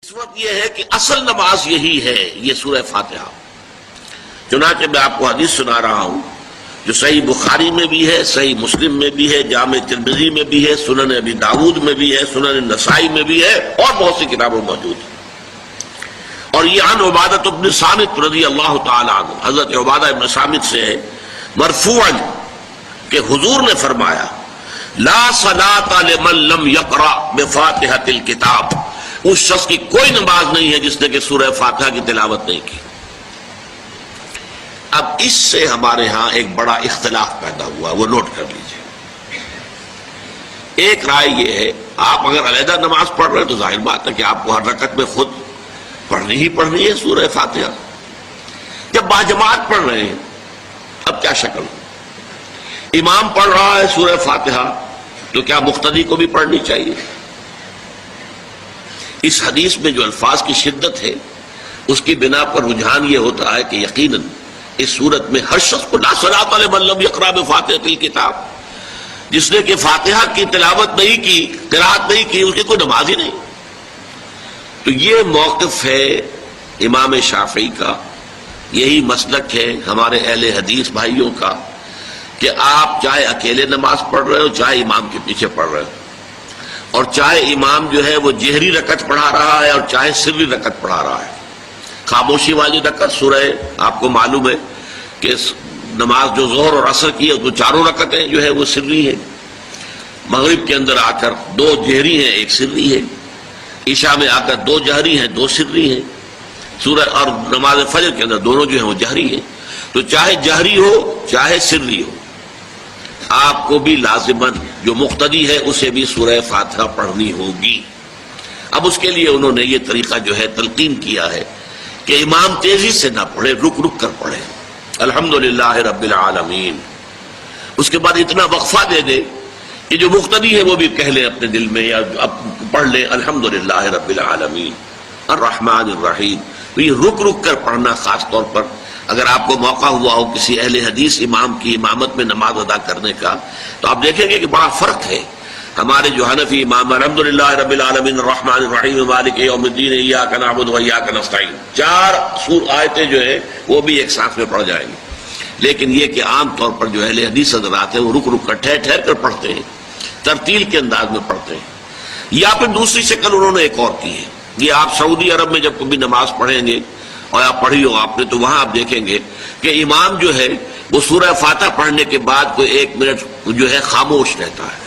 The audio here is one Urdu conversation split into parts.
اس وقت یہ ہے کہ اصل نماز یہی ہے، یہ سورہ فاتحہ۔ چنانچہ میں آپ کو حدیث سنا رہا ہوں جو صحیح بخاری میں بھی ہے، صحیح مسلم میں بھی ہے، جامع ترمذی میں بھی ہے، سنن ابی داؤد میں بھی ہے، سنن نسائی میں بھی ہے، اور بہت سی کتابوں موجود ہے۔ اور یہ عن عبادۃ بن صامت رضی اللہ تعالی عنہ، حضرت عبادہ بن صامت سے ہے مرفوعا کہ حضور نے فرمایا لا صلاۃ لمن لم یقرأ بفاتحۃ الکتاب، اس شخص کی کوئی نماز نہیں ہے جس نے کہ سورہ فاتحہ کی تلاوت نہیں کی۔ اب اس سے ہمارے ہاں ایک بڑا اختلاف پیدا ہوا، وہ نوٹ کر لیجئے۔ ایک رائے یہ ہے آپ اگر علیحدہ نماز پڑھ رہے ہیں تو ظاہر بات ہے کہ آپ کو ہر رکعت میں خود پڑھنی ہی پڑھنی ہے سورہ فاتحہ۔ جب باجماعت پڑھ رہے ہیں اب کیا شکل ہو؟ امام پڑھ رہا ہے سورہ فاتحہ تو کیا مقتدی کو بھی پڑھنی چاہیے؟ اس حدیث میں جو الفاظ کی شدت ہے اس کی بنا پر رجحان یہ ہوتا ہے کہ یقیناً اس صورت میں ہر شخص کو لا صلاۃ لمن لم یقرأ بفاتحۃ الکتاب، جس نے کہ فاتحہ کی تلاوت نہیں کی، قرات نہیں کی، اس کی کوئی نماز ہی نہیں۔ تو یہ موقف ہے امام شافعی کا، یہی مسلک ہے ہمارے اہل حدیث بھائیوں کا کہ آپ چاہے اکیلے نماز پڑھ رہے ہو، چاہے امام کے پیچھے پڑھ رہے ہو، اور چاہے امام جو ہے وہ جہری رکعت پڑھا رہا ہے اور چاہے سری رکعت پڑھا رہا ہے۔ خاموشی والی رکعت سورہ آپ کو معلوم ہے کہ نماز جو ظہر اور عصر کی ہے تو چاروں رکعتیں جو ہے وہ سری ہے، مغرب کے اندر آ کر دو جہری ہیں ایک سری ہے، عشاء میں آ کر دو جہری ہیں دو سری ہیں، سورہ اور نماز فجر کے اندر دونوں جو ہیں وہ جہری ہیں۔ تو چاہے جہری ہو چاہے سری ہو، آپ کو بھی لازماً جو مقتدی ہے اسے بھی سورہ فاتحہ پڑھنی ہوگی۔ اب اس کے لیے انہوں نے یہ طریقہ جو ہے تلقین کیا ہے کہ امام تیزی سے نہ پڑھے، رک رک کر پڑھے الحمدللہ رب العالمین، اس کے بعد اتنا وقفہ دے دے کہ جو مقتدی ہے وہ بھی کہہ لے اپنے دل میں یا پڑھ لے الحمدللہ رب العالمین الرحمن الرحیم۔ تو یہ رک رک کر پڑھنا، خاص طور پر اگر آپ کو موقع ہوا ہو کسی اہل حدیث امام کی امامت میں نماز ادا کرنے کا تو آپ دیکھیں گے کہ بڑا فرق ہے۔ ہمارے جو حنفی امام الحمدللہ رب العالمین الرحمن الرحیم مالک یوم الدین ایاک نعبد و ایاک نستعین، چار آیتیں جو ہیں وہ بھی ایک ساتھ میں پڑھ جائیں گے۔ لیکن یہ کہ عام طور پر جو اہل حدیث حضرات ہیں وہ رک رک کر ٹھہر ٹھہر کر پڑھتے ہیں، ترتیل کے انداز میں پڑھتے ہیں۔ یا پھر دوسری شکل انہوں نے ایک اور کی ہے، یہ آپ سعودی عرب میں جب کبھی نماز پڑھیں گے اور آپ پڑھی ہو آپ نے تو وہاں آپ دیکھیں گے کہ امام جو ہے وہ سورہ فاتحہ پڑھنے کے بعد کوئی ایک منٹ جو ہے خاموش رہتا ہے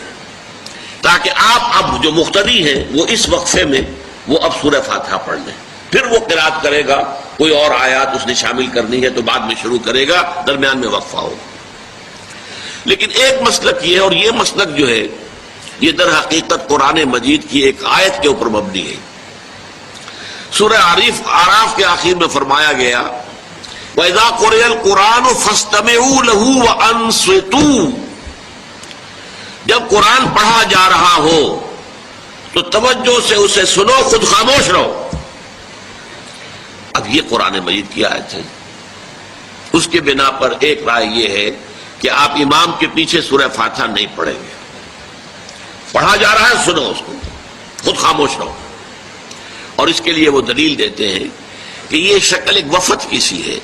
تاکہ آپ اب جو مقتدی ہیں وہ اس وقفے میں وہ اب سورہ فاتحہ پڑھ لیں، پھر وہ قرات کرے گا، کوئی اور آیات اس نے شامل کرنی ہے تو بعد میں شروع کرے گا، درمیان میں وقفہ ہوگا۔ لیکن ایک مسلک یہ ہے، اور یہ مسلک جو ہے یہ در حقیقت قرآن مجید کی ایک آیت کے اوپر مبنی ہے۔ سورہ اعراف کے آخر میں فرمایا گیا وَإِذَا قُرِئَ الْقُرْآنُ فَاسْتَمِعُوا لَهُ وَأَنصِتُوا، جب قرآن پڑھا جا رہا ہو تو توجہ سے اسے سنو، خود خاموش رہو۔ اب یہ قرآن مجید کی آیت ہے، اس کے بنا پر ایک رائے یہ ہے کہ آپ امام کے پیچھے سورہ فاتحہ نہیں پڑھیں گے، پڑھا جا رہا ہے سنو اس کو، خود خاموش رہو۔ اور اس کے لیے وہ دلیل دیتے ہیں کہ یہ شکل ایک وفد کی سی ہے،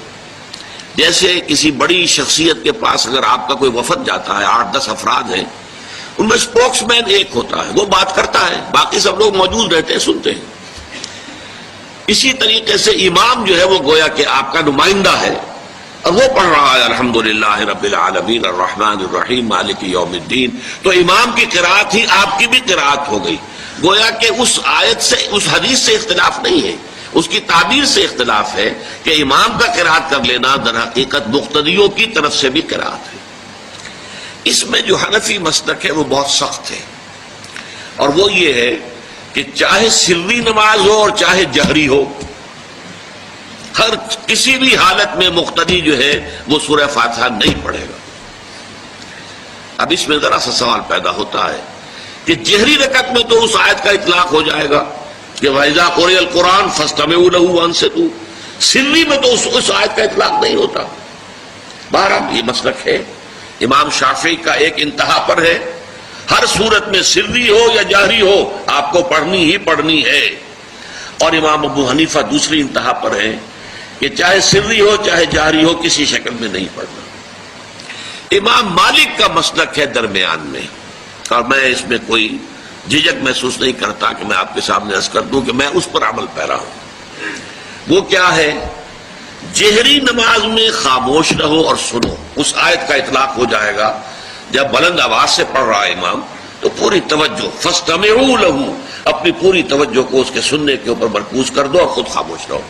جیسے کسی بڑی شخصیت کے پاس اگر آپ کا کوئی وفد جاتا ہے، 8-10 افراد ہیں، ان میں اسپوکس مین ایک ہوتا ہے، وہ بات کرتا ہے، باقی سب لوگ موجود رہتے ہیں، سنتے ہیں۔ اسی طریقے سے امام جو ہے وہ گویا کہ آپ کا نمائندہ ہے اور وہ پڑھ رہا ہے الحمدللہ رب العالمین الرحمن الرحیم مالک یوم الدین، تو امام کی قرات ہی آپ کی بھی قرات ہو گئی۔ گویا کہ اس آیت سے، اس حدیث سے اختلاف نہیں ہے، اس کی تعبیر سے اختلاف ہے کہ امام کا قرات کر لینا در حقیقت مقتدیوں کی طرف سے بھی قرات ہے۔ اس میں جو حنفی مسلک ہے وہ بہت سخت ہے، اور وہ یہ ہے کہ چاہے سری نماز ہو اور چاہے جہری ہو، ہر کسی بھی حالت میں مقتدی جو ہے وہ سورہ فاتحہ نہیں پڑھے گا۔ اب اس میں ذرا سا سوال پیدا ہوتا ہے کہ جہری رکعت میں تو اس آیت کا اطلاق ہو جائے گا کہ وَإِذَا قُرِئَ الْقُرْآنُ فَاسْتَمِعُوا لَهُ وَأَنصِتُوا، سری میں تو اس آیت کا اطلاق نہیں ہوتا۔ بہرحال یہ مسلک ہے امام شافعی کا، ایک انتہا پر ہے، ہر صورت میں سری ہو یا جہری ہو آپ کو پڑھنی ہی پڑھنی ہے۔ اور امام ابو حنیفہ دوسری انتہا پر ہیں کہ چاہے سری ہو چاہے جاری ہو کسی شکل میں نہیں پڑھنا۔ امام مالک کا مسلک ہے درمیان میں، اور میں اس میں کوئی جھجک محسوس نہیں کرتا کہ میں آپ کے سامنے عرض کر دوں کہ میں اس پر عمل پیرا ہوں۔ وہ کیا ہے؟ جہری نماز میں خاموش رہو اور سنو، اس آیت کا اطلاق ہو جائے گا جب بلند آواز سے پڑھ رہا ہے امام تو پوری توجہ، فاستمعوا لہ، اپنی پوری توجہ کو اس کے سننے کے اوپر مرکوز کر دو اور خود خاموش رہو۔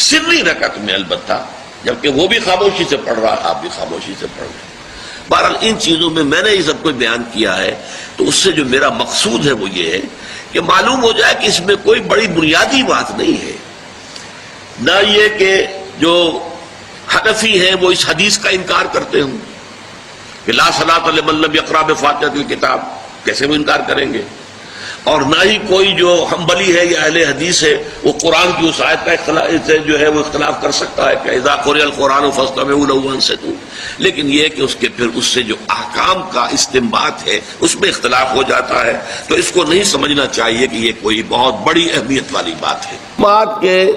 سری رکعت میں البتہ جبکہ وہ بھی خاموشی سے پڑھ رہا ہے، آپ بھی خاموشی سے پڑھ رہے ہیں۔ بہرحال ان چیزوں میں نے یہ سب کو بیان کیا ہے تو اس سے جو میرا مقصود ہے وہ یہ ہے کہ معلوم ہو جائے کہ اس میں کوئی بڑی بنیادی بات نہیں ہے، نہ یہ کہ جو حنفی ہیں وہ اس حدیث کا انکار کرتے ہوں کہ لا صلاۃ لمن لم یقرأ بفاتحۃ الکتاب، کیسے وہ انکار کریں گے؟ اور نہ ہی کوئی جو حنبلی ہے یا اہل حدیث ہے وہ قرآن کی اس آیت کا جو ہے وہ اختلاف کر سکتا ہے کہ اذا قرئ القرآن فاستمعوا لہ وانصتوا، لیکن یہ کہ اس کے پھر اس سے جو احکام کا استنباط ہے اس میں اختلاف ہو جاتا ہے، تو اس کو نہیں سمجھنا چاہیے کہ یہ کوئی بہت بڑی اہمیت والی بات ہے۔ بات کہ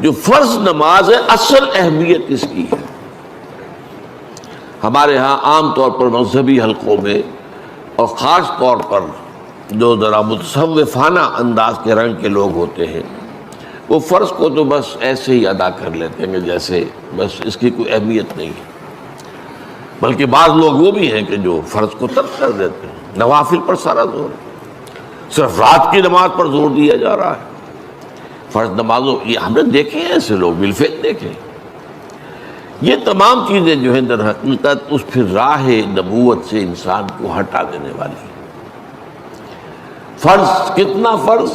جو فرض نماز ہے اصل اہمیت اس کی ہے، ہمارے ہاں عام طور پر مذہبی حلقوں میں اور خاص طور پر جو ذرا متصوفانہ انداز کے رنگ کے لوگ ہوتے ہیں وہ فرض کو تو بس ایسے ہی ادا کر لیتے ہیں جیسے بس اس کی کوئی اہمیت نہیں ہے، بلکہ بعض لوگ وہ بھی ہیں کہ جو فرض کو ترک کر دیتے ہیں، نوافل پر سارا زور ہے، صرف رات کی نماز پر زور دیا جا رہا ہے۔ فرض نمازوں یہ ہم نے دیکھے ہیں، ایسے لوگ بالفعل دیکھے۔ یہ تمام چیزیں جو ہیں در حقیقت اس پھر راہ نبوت سے انسان کو ہٹا دینے والی ہیں۔ فرض کتنا فرض،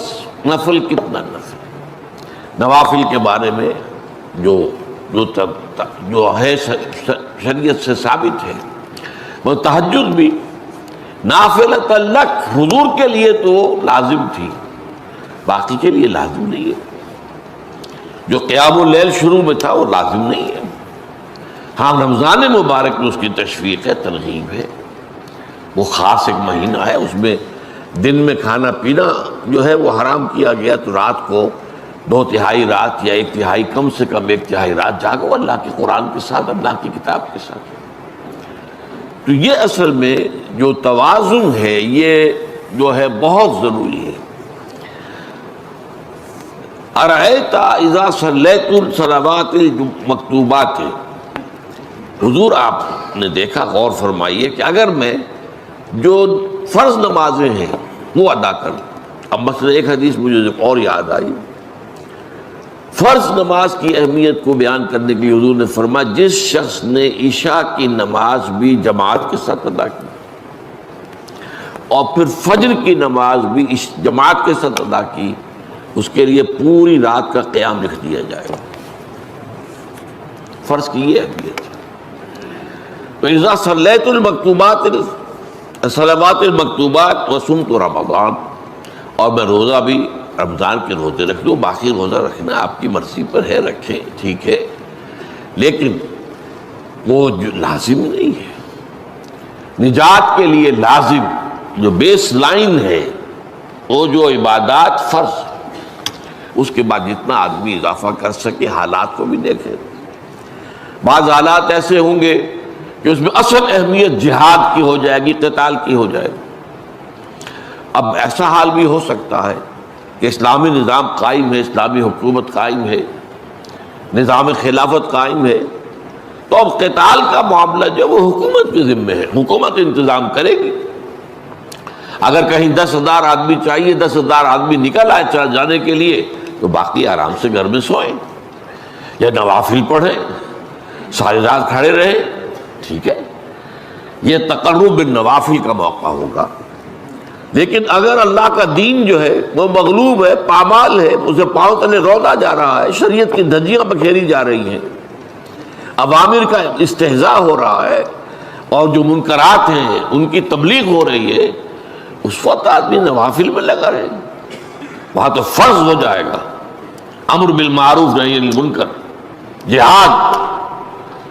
نفل کتنا نفل۔ نوافل کے بارے میں جو ہے شریعت سے ثابت ہے، وہ تہجد بھی نافلۃ لک، حضور کے لیے تو لازم تھی، باقی کے لیے لازم نہیں ہے۔ جو قیام اللیل شروع میں تھا وہ لازم نہیں ہے۔ ہاں رمضان مبارک میں اس کی تشویق ہے، ترغیب ہے، وہ خاص ایک مہینہ ہے، اس میں دن میں کھانا پینا جو ہے وہ حرام کیا گیا، تو رات کو 2/3 رات یا 1/3 کم سے کم 1/3 رات جاگو اللہ کے قرآن کے ساتھ، اللہ کی کتاب کے ساتھ۔ تو یہ اصل میں جو توازن ہے یہ جو ہے بہت ضروری ہے۔ ارأیت اذا صلیت الصلوات المکتوبات، حضور آپ نے دیکھا، غور فرمائیے کہ اگر میں جو فرض نمازیں ہیں وہ ادا کروں، اب مثلا ایک حدیث مجھے اور یاد آئی، فرض نماز کی اہمیت کو بیان کرنے کے لیے حضور نے فرمایا جس شخص نے عشاء کی نماز بھی جماعت کے ساتھ ادا کی اور پھر فجر کی نماز بھی جماعت کے ساتھ ادا کی، اس کے لیے پوری رات کا قیام لکھ دیا جائے گا۔ فرض کی یہ اہمیت ہے۔ تو اذا صلیت المکتوبات، صلوات المکتوبات وصمت رمضان، اور میں روزہ بھی رمضان کے روزے رکھ دوں، باقی روزہ رکھنا آپ کی مرضی پر ہے، رکھیں ٹھیک ہے، لیکن وہ جو لازم نہیں ہے۔ نجات کے لیے لازم جو بیس لائن ہے وہ جو عبادات فرض، اس کے بعد جتنا آدمی اضافہ کر سکے، حالات کو بھی دیکھے۔ بعض حالات ایسے ہوں گے کہ اس میں اصل اہمیت جہاد کی ہو جائے گی، قتال کی ہو جائے گی۔ اب ایسا حال بھی ہو سکتا ہے کہ اسلامی نظام قائم ہے، اسلامی حکومت قائم ہے، نظام خلافت قائم ہے، تو اب قتال کا معاملہ جو وہ حکومت کے ذمہ ہے، حکومت انتظام کرے گی۔ اگر کہیں 10,000 آدمی چاہیے، 10,000 آدمی نکل آئے چل جانے کے لیے، تو باقی آرام سے گھر میں سوئیں یا نوافل پڑھیں، ساری رات کھڑے رہیں، ٹھیک ہے، یہ تقرب بالنوافل کا موقع ہوگا۔ لیکن اگر اللہ کا دین جو ہے وہ مغلوب ہے، پامال ہے، اسے پاؤں تلے رودا جا رہا ہے، شریعت کی دھجیاں بکھیری جا رہی ہیں، اوامر کا استہزاء ہو رہا ہے، اور جو منکرات ہیں ان کی تبلیغ ہو رہی ہے، اس وقت آدمی نوافل میں لگا رہے، وہاں تو فرض ہو جائے گا امر بالمعروف نہی عن المنکر، جہاد،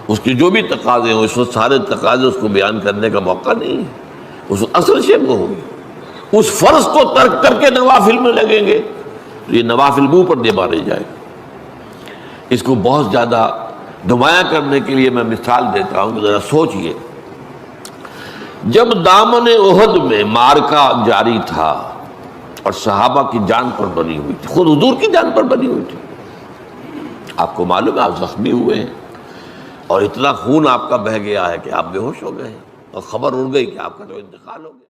اس کی جو بھی تقاضے ہوں، اس وقت سارے تقاضے اس کو بیان کرنے کا موقع نہیں ہے، اس اصل شے وہ ہوگی۔ اس فرض کو ترک کر کے نوافل میں لگیں گے تو یہ نوافل منہ پر دے مارے جائے. اس کو بہت زیادہ نمایاں کرنے کے لیے میں مثال دیتا ہوں کہ ذرا سوچئے. جب دامن احد میں معرکہ جاری تھا اور صحابہ کی جان پر بنی ہوئی تھی، خود حضور کی جان پر بنی ہوئی تھی، آپ کو معلوم ہے آپ زخمی ہوئے ہیں اور اتنا خون آپ کا بہہ گیا ہے کہ آپ بے ہوش ہو گئے ہیں اور خبر اڑ گئی کہ آپ کا تو انتقال ہو گیا.